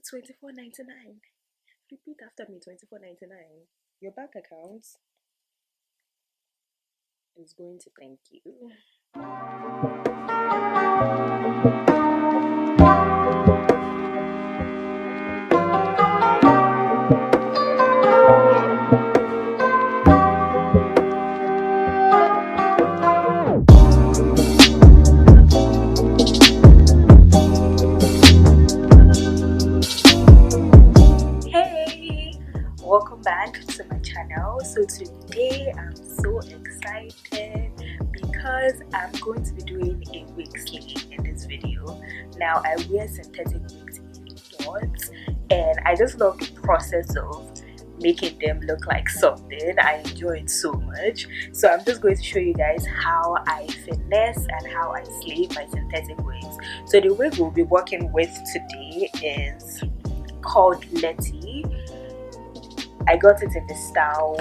$24.99. Repeat after me, $24.99. Your bank account is going to thank you. Hey, welcome back to my channel. So today I'm so excited because I'm going to be doing a wig sleeve in this video. Now I wear synthetic wigs indoors and I just love the process of making them look like something. I enjoy it so much. So I'm just going to show you guys how I finesse and how I sleeve my synthetic wigs. So the wig we'll be working with today is called LETTY. I got it in the style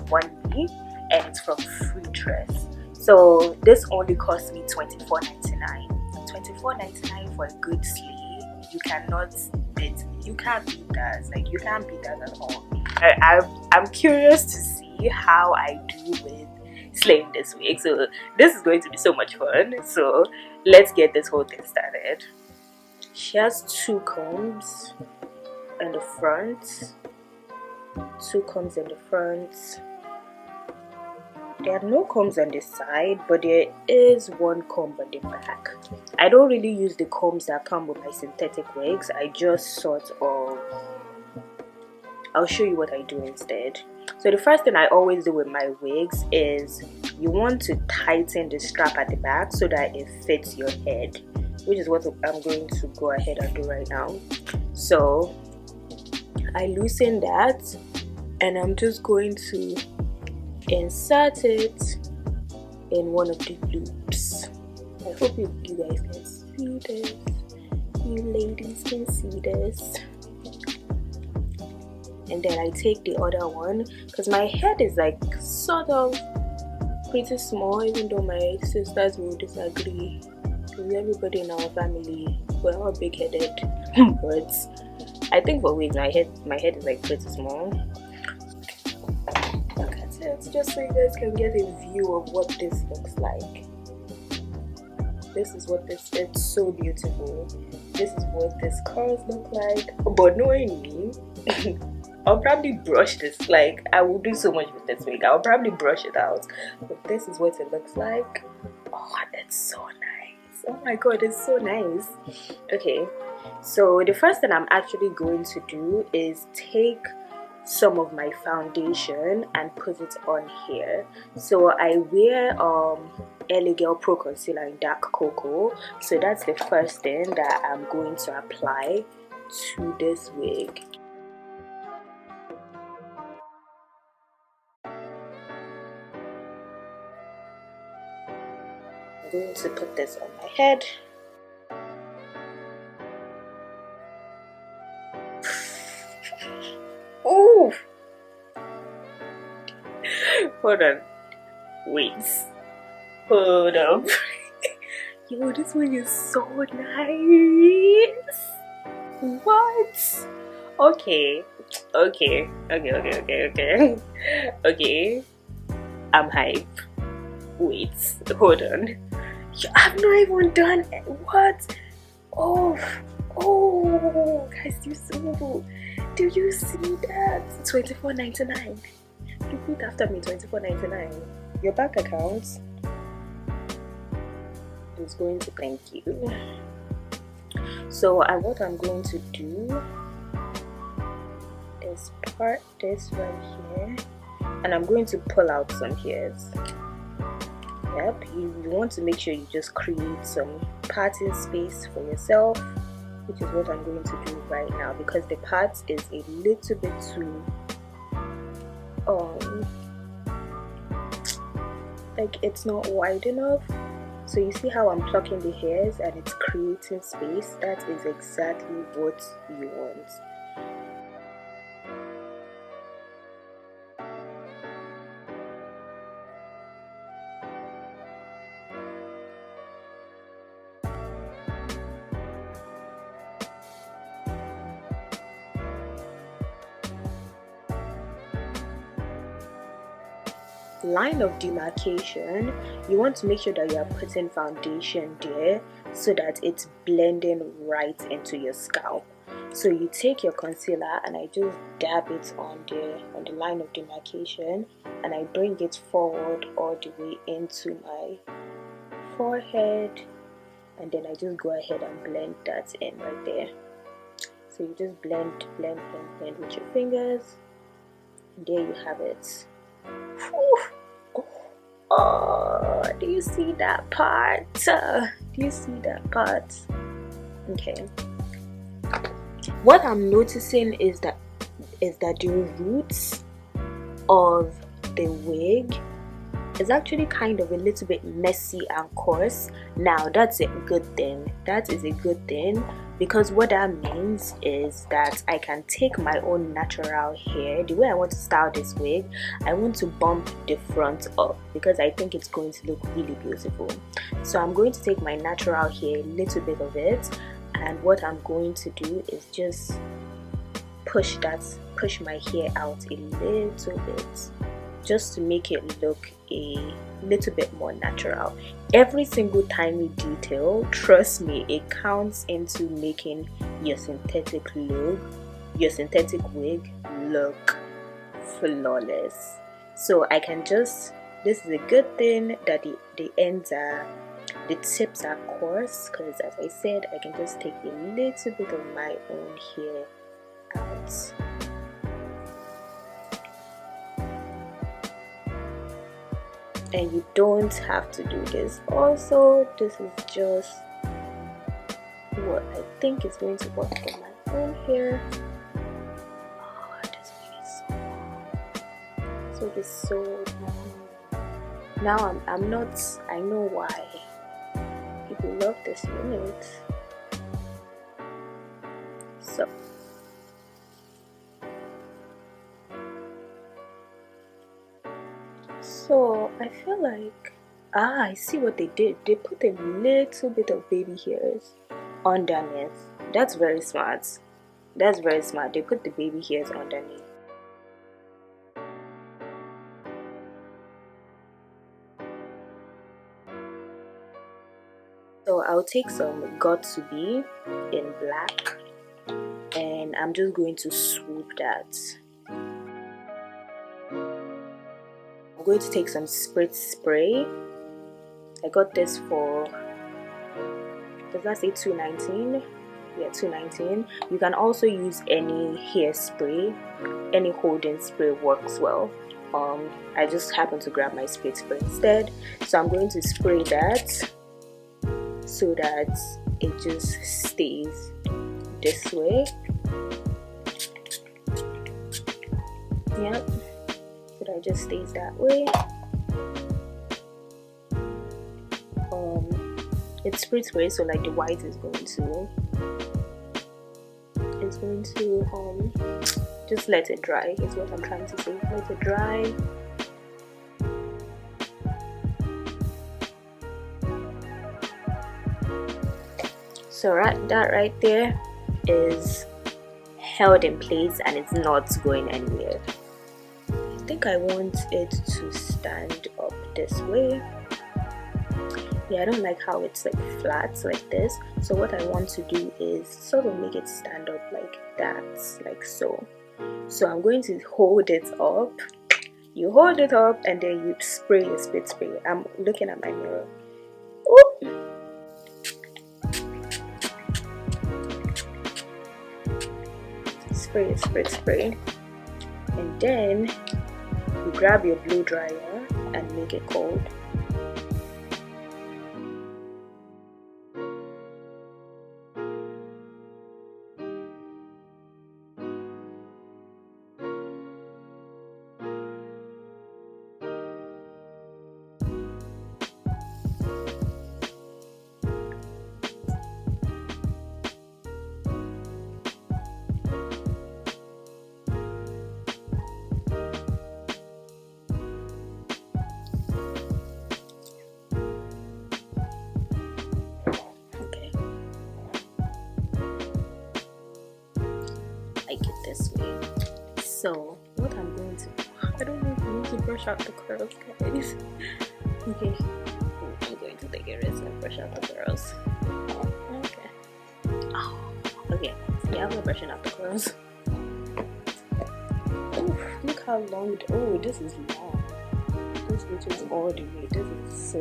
1B and it's from FREETRESS. So this only cost me $24.99. $24.99 for a good sleeve. You can't beat that. Like, you can't beat that at all. I'm curious to see how I do with slaying this wig. So this is going to be so much fun. So let's get this whole thing started. She has two combs in the front, two combs in the front. There are no combs on the side, but there is one comb on the back. I don't really use the combs that come with my synthetic wigs. I just sort of, I'll show you what I do instead. So the first thing I always do with my wigs is you want to tighten the strap at the back so that it fits your head, which is what I'm going to go ahead and do right now. So I loosen that and I'm just going to insert it in one of the loops. I hope you guys can see this. You ladies can see this. And then I take the other one because my head is like sort of pretty small, even though my sisters will disagree because everybody in our family, we're all big-headed. But I think for wigs, my head is like pretty small. Look at it, just so you guys can get a view of what this looks like. This is what it's so beautiful. This is what this curls look like. But knowing me, I'll probably brush this. Like, I will do so much with this wig. I'll probably brush it out. But this is what it looks like. Oh, it's so nice. Oh my god, it's so nice. Okay. So the first thing I'm actually going to do is take some of my foundation and put it on here. So I wear LAKEY Pro Concealer in Dark Cocoa. So that's the first thing that I'm going to apply to this wig. I'm going to put this on my head. Oh, hold on, wait, hold up. Yo, this wig is so nice. What? Okay, I'm hype. Wait, hold on. I've not even done it. What? Oh, guys, do you see that? $24.99. Repeat after me, $24.99. Your bank account is going to thank you. So what I'm going to do is part this right here, and I'm going to pull out some hairs. Yep, you want to make sure you just create some parting space for yourself, which is what I'm going to do right now, because the part is a little bit too like, it's not wide enough. So you see how I'm plucking the hairs and it's creating space? That is exactly what you want. line of demarcation, you want to make sure that you are putting foundation there so that it's blending right into your scalp. So you take your concealer and I just dab it on there on the line of demarcation, and I bring it forward all the way into my forehead, and then I just go ahead and blend that in right there. So you just blend with your fingers, and there you have it. Whew. Oh, do you see that part? Do you see that part? Okay. What I'm noticing is that the roots of the wig is actually kind of a little bit messy and coarse. Now that's a good thing. That is a good thing, because what that means is that I can take my own natural hair. The way I want to style this wig, I want to bump the front up because I think it's going to look really beautiful. So I'm going to take my natural hair, a little bit of it, and what I'm going to do is just push my hair out a little bit, just to make it look a little bit more natural. Every single tiny detail, trust me, it counts into making your synthetic wig look flawless. So I can just, this is a good thing that the tips are coarse, because as I said, I can just take a little bit of my own hair out. And you don't have to do this. Also, this is just what I think is going to work for my own hair. Oh, this wig is so long. This wig is so long. Now I'm not, I know why people love this unit. So I feel like, I see what they did. They put a little bit of baby hairs underneath. That's very smart. That's very smart. They put the baby hairs underneath. So I'll take some Got to Be in black, and I'm just going to swoop that. I'm going to take some spritz spray. I got this for, does that say $2.19? Yeah, $2.19. You can also use any hairspray, any holding spray works well. I just happened to grab my spritz spray instead, so I'm going to spray that so that it just stays this way. Yep, so that it just stays that way. It's spritz spray, so like the white is going to just let it dry is what I'm trying to say. Let it dry. So that right there is held in place and it's not going anywhere. I think I want it to stand up this way. Yeah, I don't like how it's like flat like this. So what I want to do is sort of make it stand up like that, like so. So I'm going to hold it up. You hold it up and then you spray your spritz spray. I'm looking at my mirror. Oop. Spray your spritz spray. And then you grab your blow dryer and make it cold. Like it this way. So what I'm going to, I don't know if I need to brush brush out the curls, guys. Okay, I'm going to take a rest and brush out the curls. Okay. Oh, okay. Yeah, I'm brushing out the curls. Ooh, look how long. Oh, this is long. This is all the way.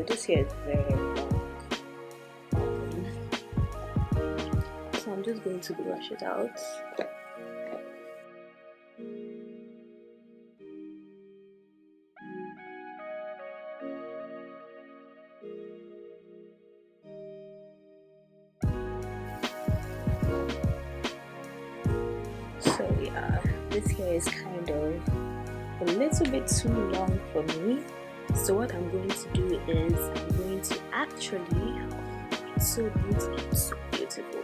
This here is very long. So I'm just going to brush it out. So yeah, this hair is kind of a little bit too long for me. So what I'm going to do is I'm going to actually, it's so beautiful.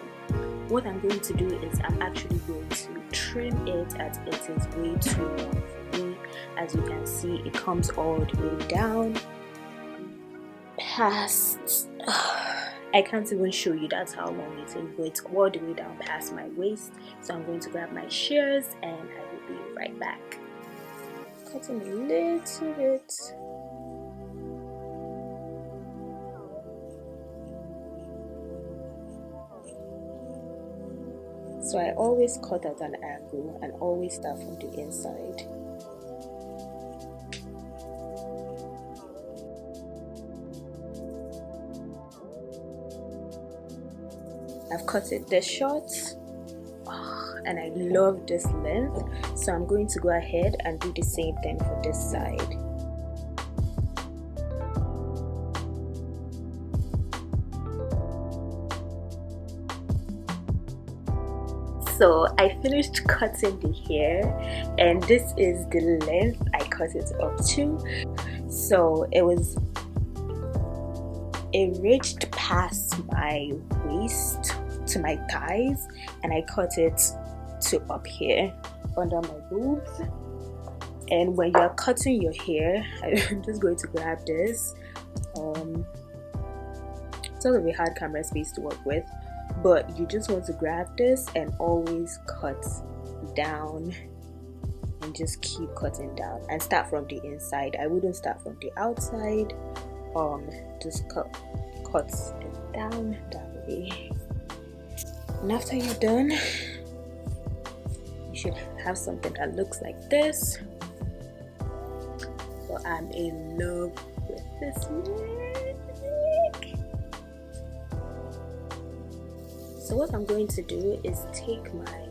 What I'm going to do is I'm actually going to trim it as it is way too long for me. As you can see, it comes all the way down past, I can't even show you that's how long it is, but it's all the way down past my waist. So I'm going to grab my shears and I will be right back. Cutting a little bit. So I always cut at an angle and always start from the inside. I've cut it this short, and I love this length, so I'm going to go ahead and do the same thing for this side. So I finished cutting the hair, and this is the length I cut it up to. So it reached past my waist to my thighs, and I cut it to up here under my boobs. And when you're cutting your hair, I'm just going to grab this. It's sort of a hard camera space to work with, but you just want to grab this and always cut down and just keep cutting down and start from the inside. I wouldn't start from the outside. Just cut it down that way. And after you're done, you should have something that looks like this. So I'm in love with this look. So what I'm going to do is take my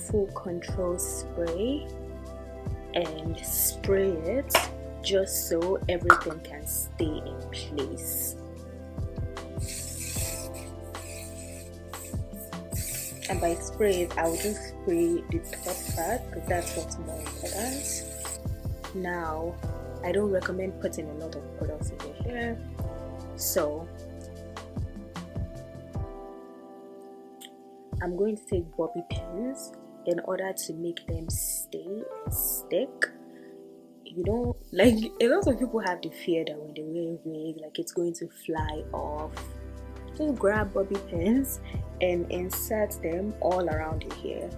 full control spray and spray it just so everything can stay in place. And by spray it, I will just spray the top part because that's what's more important. Now, I don't recommend putting a lot of products in your hair, so I'm going to take bobby pins in order to make them stay and stick. You don't, like, a lot of people have the fear that when they wear a wig, like it's going to fly off. Just grab bobby pins and insert them all around your hair,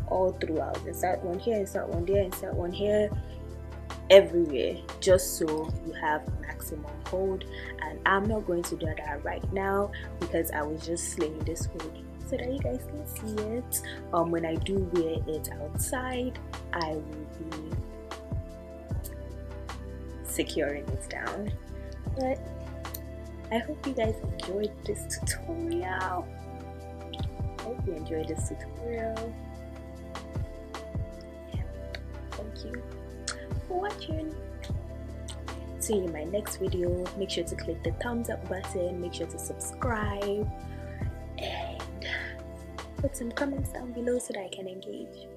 all throughout. Insert one here, insert one there, insert one here, everywhere, just so you have maximum hold. And I'm not going to do that right now because I was just slaying this wig so that you guys can see it. When I do wear it outside, I will be securing it down. But I hope you guys enjoyed this tutorial. I hope you enjoyed this tutorial. Yeah. Thank you for watching. See you in my next video. Make sure to click the thumbs up button, make sure to subscribe, and put some comments down below so that I can engage.